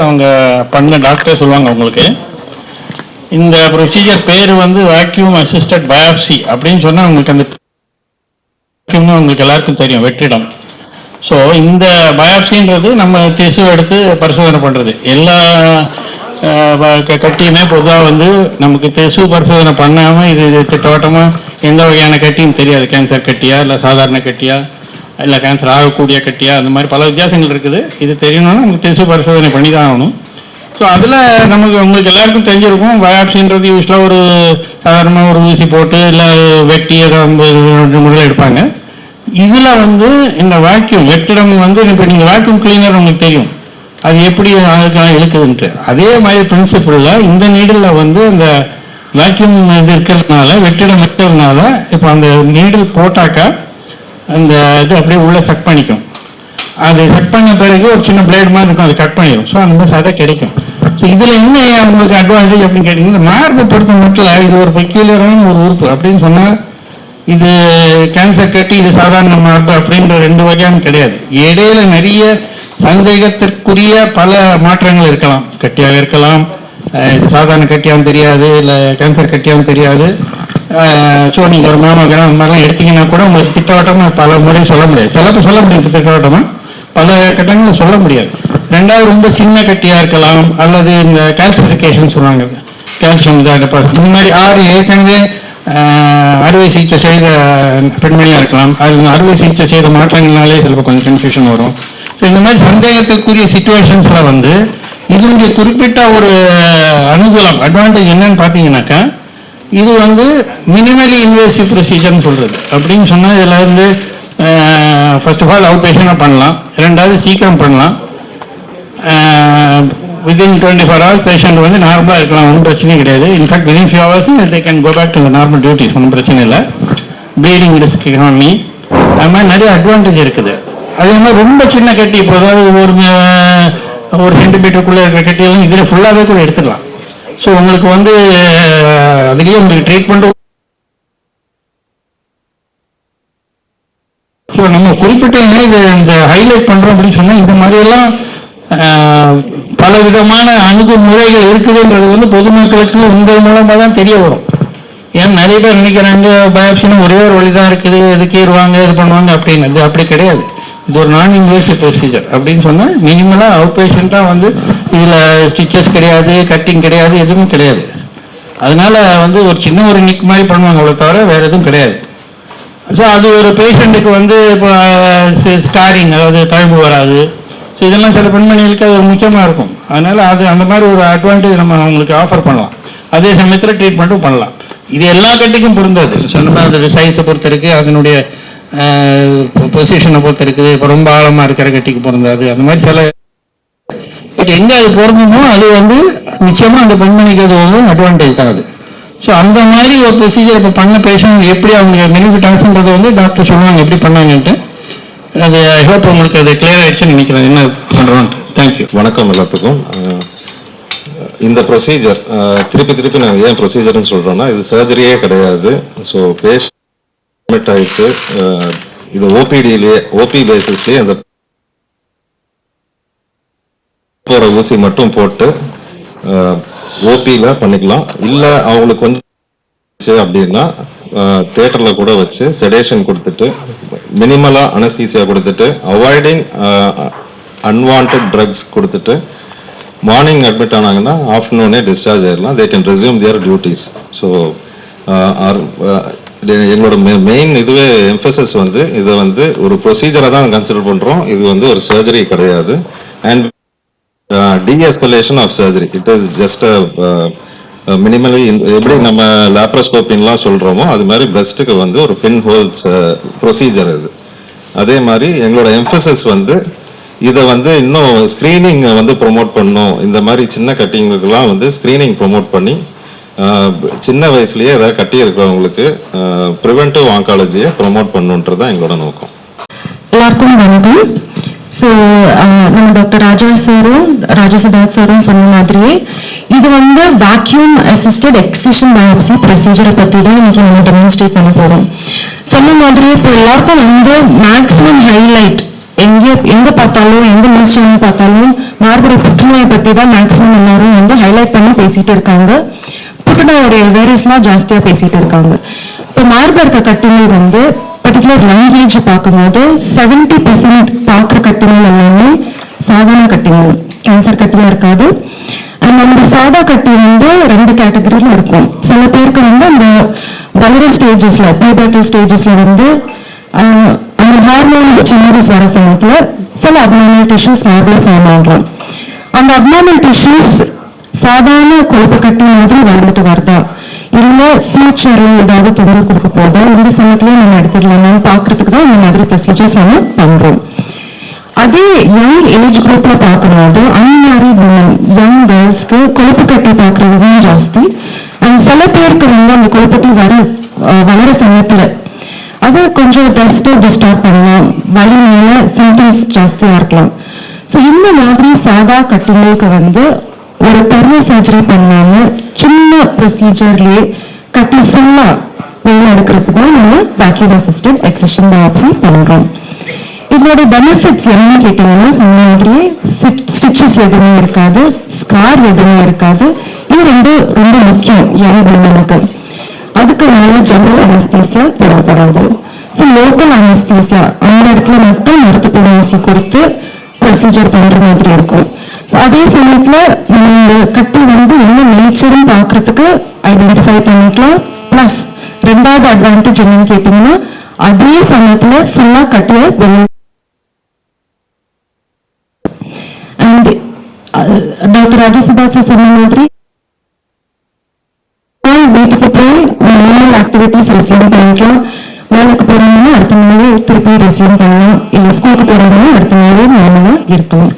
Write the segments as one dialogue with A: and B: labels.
A: அவங்க பண்ண டாக்டர் சொல்லுவாங்க உங்களுக்கு இந்த ப்ரொசீஜர் பேர் வந்து வேக்யூம் அசிஸ்டட் பயாப்சி அப்படின்னு சொன்னால் உங்களுக்கு அந்த உங்களுக்கு எல்லாருக்கும் தெரியும் வெற்றிடம். ஸோ இந்த பயாப்சின்றது நம்ம திசு எடுத்து பரிசோதனை பண்ணுறது. எல்லா கட்டியுமே பொதுவாக வந்து நமக்கு திசு பரிசோதனை பண்ணாமல் இது திட்டவட்டமாக எந்த வகையான கட்டின்னு தெரியாது. கேன்சர் கட்டியா இல்லை சாதாரண கட்டியா இல்லை கேன்சர் ஆகக்கூடிய கட்டியா, அந்த மாதிரி பல வித்தியாசங்கள் இருக்குது. இது தெரியணும்னா நமக்கு திசு பரிசோதனை பண்ணி தான் ஆகணும். ஸோ அதில் உங்களுக்கு எல்லாருக்கும் தெரிஞ்சிருக்கும் பயாப்சின்றது யூஸ்வலாக ஒரு சாதாரணமாக ஒரு ஊசி போட்டு இல்லை வெட்டி ஏதாவது முறையில் எடுப்பாங்க. இதில் வந்து இந்த வேக்யூம் வெற்றிடம் வந்து இப்போ நீங்கள் வேக்யூம் கிளீனர் உங்களுக்கு தெரியும் அது எப்படி ஆளுக்கெல்லாம் இழுக்குதுன்ட்டு. அதே மாதிரி பிரின்சிபிளில் இந்த நீடில் வந்து அந்த வேக்யூம் இது இருக்கிறதுனால வெற்றிடம் இருக்கிறதுனால இப்போ அந்த நீடில் போட்டாக்கா அந்த இது அப்படியே உள்ளே செக் பண்ணிக்கும். அது செக் பண்ண பிறகு ஒரு சின்ன பிளேட் மாதிரி இருக்கும், அது கட் பண்ணிடும். ஸோ அந்த மாதிரி சதை கிடைக்கும். ஸோ இதில் என்ன உங்களுக்கு அட்வான்டேஜ் அப்படின்னு கேட்டிங்கன்னா, மார்பை பொறுத்த மட்டும் இது ஒரு பெக்யூலரான ஒரு உறுப்பு அப்படின்னு சொன்னால் இது கேன்சர் கட்டி இது சாதாரண மார்பு அப்படின்ற ரெண்டு வகையான கிடையாது. இடையில நிறைய சந்தேகத்திற்குரிய பல மாற்றங்கள் இருக்கலாம். கட்டியாக இருக்கலாம், இது சாதாரண கட்டியான்னு தெரியாது, இல்லை கேன்சர் கட்டியான்னு தெரியாது. ஸோ நீங்கள் ஒரு மேமோகிராம் அந்த மாதிரிலாம் எடுத்தீங்கன்னா கூட உங்களுக்கு திட்டவட்டமாக பல முறை சொல்ல முடியாது. சிலப்போ சொல்ல முடியும், திட்டவட்டமாக பல கட்டங்களில் சொல்ல முடியாது. ரெண்டாவது ரொம்ப சின்ன கட்டியாக இருக்கலாம், அல்லது இந்த கால்சிஃபிகேஷன் சொல்லுவாங்க, கால்சியம் முன்னாடி ஏற்கனவே அறுவை சிகிச்சை செய்த பெண்மணியாக இருக்கலாம். அது அறுவை சிகிச்சை செய்த மாற்றங்கள்னாலே சிலப்போ கொஞ்சம் கன்ஃபியூஷன் வரும். ஸோ இந்த மாதிரி சந்தேகத்துக்குரிய சிச்சுவேஷன்ஸில் வந்து இதனுடைய குறிப்பிட்ட ஒரு அனுகூலம் அட்வான்டேஜ் என்னன்னு பார்த்தீங்கன்னாக்கா, இது வந்து மினிமலி இன்வேசிவ் ப்ரொசீஜர்னு சொல்கிறது. அப்படின்னு சொன்னால் இதில் வந்து ஃபர்ஸ்ட் ஆஃப் ஆல் அவுட் பேஷண்டாக பண்ணலாம், ரெண்டாவது சீக்கிரம் பண்ணலாம். வித்தின் 24 hours பேஷண்ட் வந்து நார்மலாக இருக்கலாம், ஒன்றும் பிரச்சனையும் கிடையாது. In fact within few hours they can go back to the normal duties, ஒன்றும் பிரச்சனை இல்லை. ப்ளீடிங் ரிஸ்க் கம்மி, அது மாதிரி நிறைய அட்வான்டேஜ் இருக்குது. அதே மாதிரி ரொம்ப சின்ன கட்டி, இப்போ அதாவது ஒரு சென்டிமீட்டருக்குள்ளே இருக்கிற கட்டியெல்லாம் இதில் ஃபுல்லாகவே கூட எடுத்துக்கலாம். ஸோ உங்களுக்கு வந்து அதுலேயே உங்களுக்கு ட்ரீட்மெண்ட்டும் ஸோ நம்ம குறிப்பிட்ட இது இந்த ஹைலைட் பண்ணுறோம் அப்படின்னு சொன்னால் இந்த மாதிரியெல்லாம் பல விதமான அணுகுமுறைகள் இருக்குதுன்றது வந்து பொதுமக்களுக்கு உங்கள் மூலமாக தான் தெரிய வரும். ஏன்னா நிறைய பேர் நினைக்கிறாங்க பயாப்சினா ஒரே ஒரு வழி தான் இருக்குது, இது கீறுவாங்க இது பண்ணுவாங்க அப்படின்னு. இது அப்படி கிடையாது. இது ஒரு நான் இன்வேசிவ் ப்ரொசீஜர் அப்படின்னு சொன்னால் மினிமலாக அவுட் பேஷண்ட்டாக வந்து இதில் ஸ்டிச்சஸ் கிடையாது, கட்டிங் கிடையாது, எதுவும் கிடையாது. அதனால வந்து ஒரு சின்ன ஒரு நிக் மாதிரி பண்ணுவாங்க, அவ்வளோ தவிர வேறு எதுவும் கிடையாது. ஸோ அது ஒரு பேஷண்ட்டுக்கு வந்து இப்போ ஸ்காரிங், அதாவது தழும்பு வராது. ஸோ இதெல்லாம் சில பெண்மணிகளுக்கு அது ஒரு முக்கியமாக இருக்கும். அதனால் அது அந்த மாதிரி ஒரு அட்வான்டேஜ் நம்ம அவங்களுக்கு ஆஃபர் பண்ணலாம். அதே சமயத்தில் ட்ரீட்மெண்ட்டும் பண்ணலாம். இது எல்லா கட்டிக்கும் பொருந்தாது. சொன்னால் அதோட சைஸை பொறுத்த இருக்குது, அதனுடைய பொசிஷனை பொறுத்த இருக்குது. இப்போ ரொம்ப ஆழமாக இருக்கிற கட்டிக்கு பொருந்தாது. அந்த மாதிரி சில பட் எங்கே அது பொருந்துமோ அது வந்து நிச்சயமாக அந்த பெண்மணிக்கு அது வந்து அட்வான்டேஜ் தான் அது. ஸோ அந்த மாதிரி ஒரு ப்ரொசீஜர் இப்போ பண்ண பேஷண்ட் எப்படி அவங்க பெனிஃபிட் ஆகுன்றதை வந்து டாக்டர் சொல்லுவாங்க எப்படி பண்ணாங்கன்ட்டு. அது ஐ ஹோப் உங்களுக்கு அது கிளியர் ஆகிடுச்சுன்னு நினைக்கிறேன். என்ன பண்ணுறோம். தேங்க்யூ.
B: வணக்கம் எல்லாத்துக்கும். இந்த ப்ரொசீஜர் திருப்பி நான் ஏன் ப்ரொசீஜர்னு சொல்கிறேன்னா, இது சர்ஜரியே கிடையாது. ஸோ பேஷண்ட் ஆகிட்டு இது ஓபி பேசிஸ்லேயே அந்த போகிற ஊசி மட்டும் போட்டு ஓபியில் பண்ணிக்கலாம். இல்லை அவங்களுக்கு வந்து அப்படின்னா தியேட்டரில் கூட வச்சு செடேஷன் கொடுத்துட்டு மினிமலாக அனஸ்தீசியா கொடுத்துட்டு அவாய்டிங் அன்வான்ட் ட்ரக்ஸ் கொடுத்துட்டு மார்னிங் அட்மிட் ஆனாங்கன்னா ஆஃப்டர்நூனே டிஸ்சார்ஜ் ஆகிடலாம். They can resume their duties. So எங்களோட மெயின் இதுவே எம்ஃபசிஸ் வந்து இதை வந்து ஒரு ப்ரொசீஜரை தான் கன்சிடர் பண்ணுறோம். இது வந்து ஒரு சர்ஜரி கிடையாது. And de-escalation of surgery, it is just a minimally எப்படி நம்ம லேப்ரோஸ்கோப்பின்லாம் சொல்கிறோமோ அது மாதிரி பிரஸ்ட்டுக்கு வந்து ஒரு பின் ஹோல்ஸ் ப்ரொசீஜர் இது. அதே மாதிரி எங்களோட எம்ஃபசிஸ் வந்து இதை வந்து இன்னும் ஸ்க்ரீனிங் வந்து ப்ரொமோட் பண்ணணும். இந்த மாதிரி சின்ன கட்டிங்களுக்கெல்லாம் வந்து ஸ்க்ரீனிங் ப்ரொமோட் பண்ணி சின்ன வயசுலேயே ஏதாவது கட்டி இருக்கிறவங்களுக்கு ப்ரிவென்டிவ் ஆங்காலஜியை ப்ரொமோட் பண்ணணுன்றது தான் எங்களோட நோக்கம்.
C: எல்லாருக்கும் வணக்கம். ஸோ நம்ம டாக்டர் ராஜா சித்தார்த் சாரும் சொன்ன மாதிரியே இது வந்து வேக்யூம் அசிஸ்டட் எக்ஸிஷன் பயாப்சி ப்ரொசீஜரை பற்றி தான் இன்னைக்கு நம்ம டெமான்ஸ்ட்ரேட் பண்ண போகிறோம். சொன்ன மாதிரியே இப்போ எல்லாருக்கும் வந்து மேக்ஸிமம் ஹைலைட் எங்கே பார்த்தாலும் எந்த நியூஸ் சேனல் பார்த்தாலும் மார்பக புற்றுநோயை பற்றி தான் மேக்ஸிமம் எல்லாரும் வந்து ஹைலைட் பண்ணி பேசிட்டு இருக்காங்க. புற்றுநோயுடைய வேரியஸ்லாம் ஜாஸ்தியாக பேசிட்டு இருக்காங்க. இப்போ மார்பக இருக்க கட்டிகள் வந்து பர்டிகுலர் லாங்குவேஜ் பார்க்கும்போது 70% பார்க்குற கட்டிகள் எல்லாமே சாதாரண கட்டிகள், கேன்சர் கட்டிகள் இருக்காது. அண்ட் அந்த சாதா கட்டி வந்து 2 கேட்டகரியில் இருக்கும். சில பேருக்கு வந்து அந்த வளர ஸ்டேஜஸ்ல, பியூபர்ட்டி ஸ்டேஜஸ்ல வந்து அந்த ஹார்மோன் சேஞ்சஸ் வர சமயத்தில் சில அப்நார்மல் டிஷ்யூஸ் மார்பில் ஃபார்ம் ஆகலாம். அந்த அப்நார்மல் டிஷ்யூஸ் சாதாரண கொழுப்பு கட்டி மாதிரி வளர்ந்துட்டு வருதா, இல்லை ஃபியூச்சர்ல ஏதாவது தொந்தரவு கொடுக்க போதா, இந்த சமயத்திலேயே நம்ம எடுத்துடலாமான்னு பார்க்கறதுக்கு தான் இந்த மாதிரி ப்ரொசீஜர்ஸ் நம்ம பண்றோம். அதே யங் ஏஜ் குரூப்ல பார்க்கும்போது அன்மேரிட் விமன், யங் கேர்ள்ஸ்க்கு கொழுப்பு கட்டி பார்க்கறது ஜாஸ்தி. அண்ட் சில பேருக்கு வந்து அந்த கொழுப்பட்டி வளர சமயத்துல அது கொஞ்சம் டஸ்ட்டை டிஸ்டர்ப் பண்ணலாம், வலிமையில சிம்டம்ஸ் ஜாஸ்தியா இருக்கலாம். ஸோ இந்த மாதிரி சாதா கட்டிங்களுக்கு வந்து ஒரு பெரிய சர்ஜரி பண்ணாம சின்ன ப்ரொசீஜர்லயே கட்டி ஃபுல்லா வெளியே எடுக்கிறதுக்கு தான் நம்ம வேக்யூம் அசிஸ்டட் எக்ஸிஷன் பயாப்சி பண்றோம். இதோட பெனிஃபிட்ஸ் என்னன்னு கேட்டீங்கன்னா, சொன்ன மாதிரியே ஸ்டிச்சஸ் எதுவுமே இருக்காது, ஸ்கார் எதுவுமே இருக்காது. இது ரொம்ப முக்கியம் யங் விமனுக்கு. அதுக்கு மேல ஜெனரல் அனஸ்தீசியா தேவைப்படாது. ஸோ லோக்கல் அனஸ்தீசியா அந்த இடத்துல மட்டும் மருத்துவ ஊசி கொடுத்து ப்ரொசீஜர் பண்ற மாதிரி இருக்கும். ஸோ அதே சமயத்துல நம்ம இந்த கட்டி வந்து என்ன நேச்சர்னு பார்க்கறதுக்கு ஐடென்டிஃபை பண்ணிக்கலாம். பிளஸ் 2வது அட்வான்டேஜ் என்னன்னு கேட்டீங்கன்னா, அதே சமயத்துல ஃபுல்லா கட்டிய அண்ட் டாக்டர் ராஜசிதாஸ் சொன்ன மாதிரி வீட்டுக்கு போய் நார்மல் ஆக்டிவிட்டிஸ் ரெஸ்யூம் பண்ணிக்கலாம். வேலைக்கு போறாங்கன்னா அடுத்த நாளே திருப்பி ரெஸ்யூம் பண்ணலாம், இல்லை ஸ்கூலுக்கு போறாங்கன்னா அடுத்த நாளே நார்மலா இருக்கலாம்.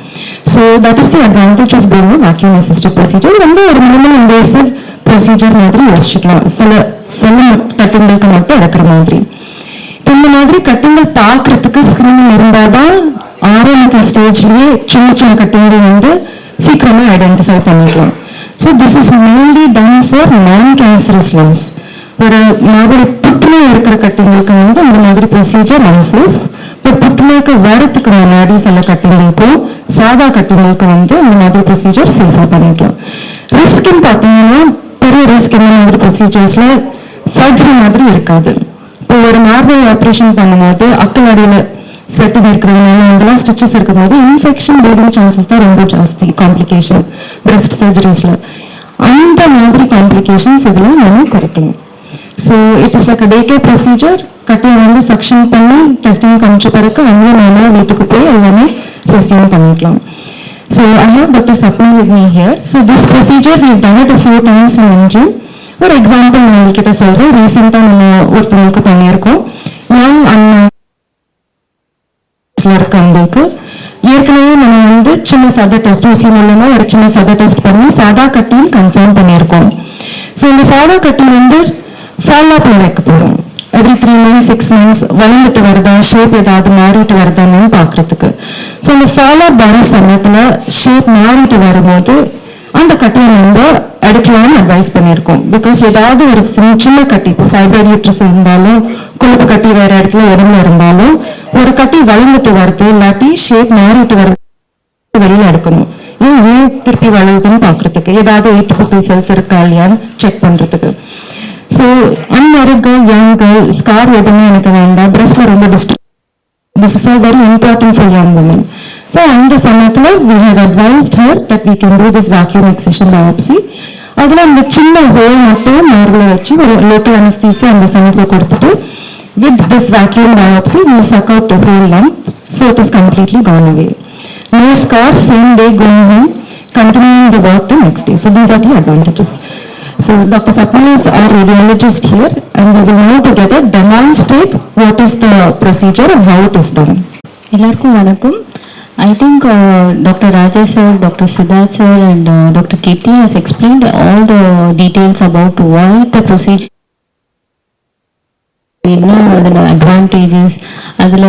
C: So that is the advantage of doing vacuum assisted procedure. வந்து ஒரு மினிமம் இன்வேசிவ் ப்ரொசீஜர் மாதிரி யோசிச்சுக்கலாம், சில கட்டிங்களுக்கு மட்டும் எடுக்கிற மாதிரி. இந்த மாதிரி கட்டிங்கள் பார்க்கறதுக்கு ஸ்கிரீன் இருந்தாதான் ஆரம்பிக்கிற ஸ்டேஜ்லயே சின்ன கட்டிங்கள் வந்து சீக்கிரமா ஐடென்டிஃபை பண்ணிக்கலாம். So this is mainly done for non-cancerous lumps. ஒரு மாதிரி புற்றுநோய் இருக்கிற கட்டிங்களுக்கு வந்து இந்த மாதிரி ப்ரொசீஜர் அன்சேஃப். இப்போ புற்றுநோய்க்கு வரத்துக்கு முன்னாடி சில கட்டிங்களுக்கும் சாதா கட்டிங்களுக்கு வந்து இந்த மாதிரி ப்ரொசீஜர் சேஃபாக பண்ணிக்கலாம். ரிஸ்க்னு பார்த்தீங்கன்னா பெரிய ரிஸ்க் இந்த மாதிரி ப்ரொசீஜர்ஸ்ல சர்ஜரி மாதிரி இருக்காது. இப்போ ஒரு மார்பக ஆப்ரேஷன் பண்ணும்போது அக்கல் அடியில் ஸ்வெட்டிங் இருக்கிறதுனால இதெல்லாம் ஸ்டிச்சஸ் இருக்கும்போது இன்ஃபெக்ஷன் ப்ளீடிங் சான்சஸ் தான் ரொம்ப ஜாஸ்தி காம்ப்ளிகேஷன் பிரெஸ்ட் சர்ஜரிஸ்ல. அந்த மாதிரி காம்ப்ளிகேஷன்ஸ் இதெல்லாம் நம்ம குறைக்கணும். So it is like day care procedure. கட்டியை வந்து சக்ஷன் பண்ணி டெஸ்டிங் காமிச்ச பிறகு அங்கே நாமளாக வீட்டுக்கு போய் எல்லாமே ரெஸ்யூம் பண்ணிக்கலாம். So I have doctor Sapna with me here. So this procedure we done it a few times in Anju. ஒரு எக்ஸாம்பிள் நான் உங்ககிட்ட சொல்கிறேன். ரீசெண்டாக நம்ம ஒருத்தவங்களுக்கு பண்ணியிருக்கோம். யங் அண்ணா இருக்கவங்களுக்கு ஏற்கனவே நம்ம வந்து சின்ன சத டெஸ்ட் ஊசி மூலமா ஒரு சின்ன சத டெஸ்ட் பண்ணி சாதா கட்டியும் கன்ஃபார்ம் பண்ணியிருக்கோம். ஸோ இந்த சாதா கட்டி வந்து ஃபாலோ பண்ண வைக்க போறோம். எவ்ரி 3 months 6 months வளர்ந்துட்டு வருதா, ஷேப் ஏதாவது மாறிட்டு வருதான்னு பாக்குறதுக்கு. ஸோ இந்த ஃபாலோ வர சமயத்துல ஷேப் மாறிட்டு வரும்போது அந்த கட்டியை நம்ம எடுக்கலாம்னு அட்வைஸ் பண்ணியிருக்கோம். பிகாஸ் ஏதாவது ஒரு சின்ன கட்டி, இப்போ ஃபைப்ராய்ட் யூட்ரஸ் இருந்தாலும் கொழுப்பு கட்டி வேற இடத்துல உடம்புல இருந்தாலும் ஒரு கட்டி வளர்ந்துட்டு வருது இல்லாட்டி ஷேப் மாறிட்டு வருது வெளியில எடுக்கணும். ஏன் திருப்பி வளருதுன்னு பாக்குறதுக்கு, ஏதாவது ஏடிபிக்கல் செல்ஸ் இருக்கா இல்லையான்னு செக் பண்றதுக்கு. So unmarried girl, young girl, scar எதுவுமே எனக்கு வேண்டாம், பிரெஸ்ட்ல ரொம்ப disturb, this is all very important for young women. So அந்த சமயத்துல we have advised her that we can do this vacuum excision biopsy. அதுல அந்த சின்ன ஹோல் மட்டும் மார்பில் வச்சு ஒரு லோக்கல் அனஸ்தீசியா அந்த சமயத்துல கொடுத்துட்டு with this vacuum biopsy we suck out the whole lump, so it is completely gone away. No scar, same day going home, continuing the work the next day. So these are the advantages. So Dr. Sapna is our radiologist here and we will now together demonstrate what is the procedure and how it is done.
D: எல்லாருக்கும் வணக்கம். I think Dr. Rajesh sir, Dr. Siddharth sir and Dr. Kirti has explained all the details about why the procedure என்ன அதில் advantages, அதில்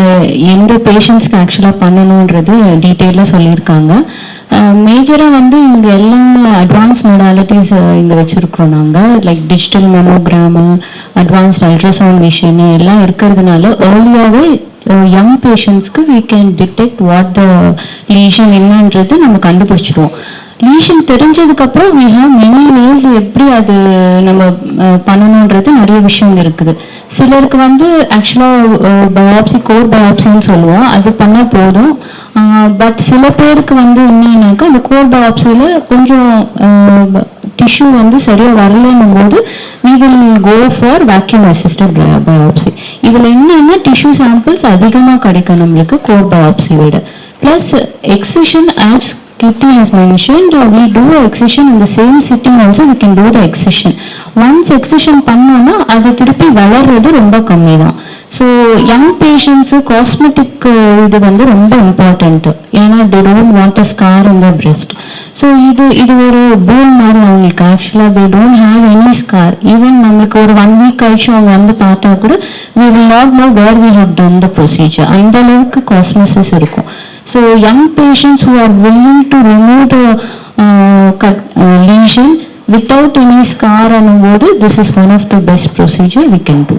D: எந்த பேஷண்ட்ஸ்க்கு ஆக்சுவலாக பண்ணணுன்றது டீட்டெயிலாக சொல்லியிருக்காங்க. மேஜராக வந்து இங்கே எல்லா அட்வான்ஸ் மொடாலிட்டிஸ் இங்கே வச்சுருக்குறோம் நாங்கள். Like digital mammogram, advanced ultrasound machine எல்லாம் இருக்கிறதுனால ஏர்லியாகவே யங் பேஷண்ட்ஸ்க்கு we can detect what the lesion என்னன்றது நம்ம கண்டுபிடிச்சிடுவோம். லீஷன் தெரிஞ்சதுக்கப்புறம் we have many ways எப்படி அது நம்ம பண்ணணுன்றது நிறைய விஷயம் இருக்குது. சிலருக்கு வந்து ஆக்சுவலாக பயாப்சி, கோர் பயாப்சின்னு சொல்லுவோம், அது பண்ணால் போதும். பட் சில பேருக்கு வந்து என்னன்னாக்கா அந்த கோர் பயாப்சியில் கொஞ்சம் டிஷ்யூ வந்து சரியாக வரலன்னும் போது we will go for vacuum assisted biopsy. இதில் என்னென்ன டிஷ்யூ சாம்பிள்ஸ் அதிகமாக கிடைக்கும் நம்மளுக்கு கோர் பயாப்சி விட. Plus excision, as Kirti has mentioned, we do excision in the same sitting also, we can do the excision. Once excision பண்ணோம்னா அது திருப்பி வளர்றது ரொம்ப கம்மி தான். ஸோ யங் பேஷண்ட்ஸு காஸ்மெட்டிக் இது வந்து ரொம்ப இம்பார்ட்டண்ட். ஏன்னா they don't want a scar in the breast. So இது ஒரு போன் மாதிரி அவங்களுக்கு. ஆக்சுவலாக they don't have any scar. Even நம்மளுக்கு ஒரு 1 week கழிச்சு அவங்க வந்து பார்த்தா கூட we will not know where we have done the procedure. அந்த அளவுக்கு காஸ்மெசிஸ் இருக்கும். So young patients who are willing to remove the lesion without any scar, this is one of the best procedure we can do.